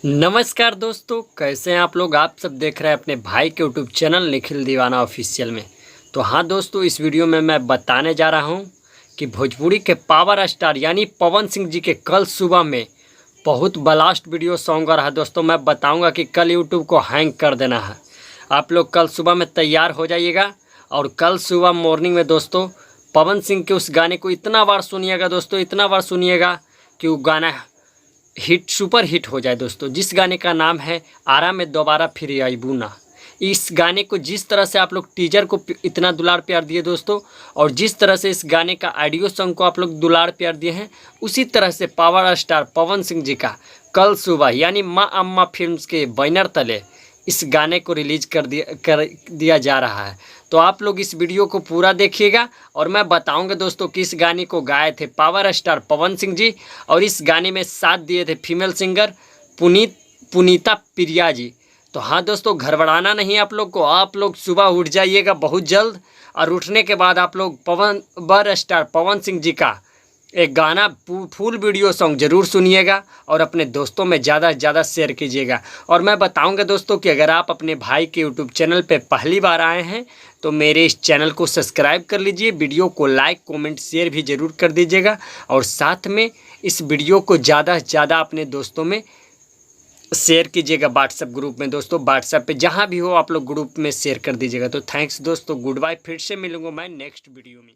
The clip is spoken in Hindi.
नमस्कार दोस्तों, कैसे हैं आप लोग। आप सब देख रहे हैं अपने भाई के यूट्यूब चैनल निखिल दीवाना ऑफिशियल में। तो हाँ दोस्तों, इस वीडियो में मैं बताने जा रहा हूं कि भोजपुरी के पावर स्टार यानी पवन सिंह जी के कल सुबह में बहुत ब्लास्ट वीडियो सॉन्ग आ रहा है। दोस्तों मैं बताऊंगा कि कल यूट्यूब को हैंग कर देना है। आप लोग कल सुबह में तैयार हो जाइएगा और कल सुबह मॉर्निंग में दोस्तों पवन सिंह के उस गाने को इतना बार सुनिएगा दोस्तों, इतना बार सुनिएगा कि वो गाना हिट सुपर हिट हो जाए दोस्तों। जिस गाने का नाम है आरा में दोबारा फिर आईबू ना। इस गाने को जिस तरह से आप लोग टीजर को इतना दुलार प्यार दिए दोस्तों, और जिस तरह से इस गाने का ऑडियो सॉन्ग को आप लोग दुलार प्यार दिए हैं, उसी तरह से पावर स्टार पवन सिंह जी का कल सुबह यानी माँ अम्मा फिल्म्स के बैनर तले इस गाने को रिलीज कर दिया जा रहा है। तो आप लोग इस वीडियो को पूरा देखिएगा और मैं बताऊंगा दोस्तों कि इस गाने को गाए थे पावर स्टार पवन सिंह जी, और इस गाने में साथ दिए थे फीमेल सिंगर पुनीता प्रिया जी। तो हाँ दोस्तों, घबराना नहीं आप लोग को। आप लोग सुबह उठ जाइएगा बहुत जल्द, और उठने के बाद आप लोग पावर स्टार पवन सिंह जी का एक गाना फुल वीडियो सॉन्ग ज़रूर सुनिएगा और अपने दोस्तों में ज़्यादा से ज़्यादा शेयर कीजिएगा। और मैं बताऊंगा दोस्तों कि अगर आप अपने भाई के यूट्यूब चैनल पे पहली बार आए हैं तो मेरे इस चैनल को सब्सक्राइब कर लीजिए, वीडियो को लाइक कमेंट शेयर भी ज़रूर कर दीजिएगा, और साथ में इस वीडियो को ज़्यादा से ज़्यादा अपने दोस्तों में शेयर कीजिएगा। व्हाट्सएप ग्रुप में दोस्तों, व्हाट्सएप पे जहाँ भी हो आप लोग ग्रुप में शेयर कर दीजिएगा। तो थैंक्स दोस्तों, गुड बाय। फिर से मिलूँगा मैं नेक्स्ट वीडियो में।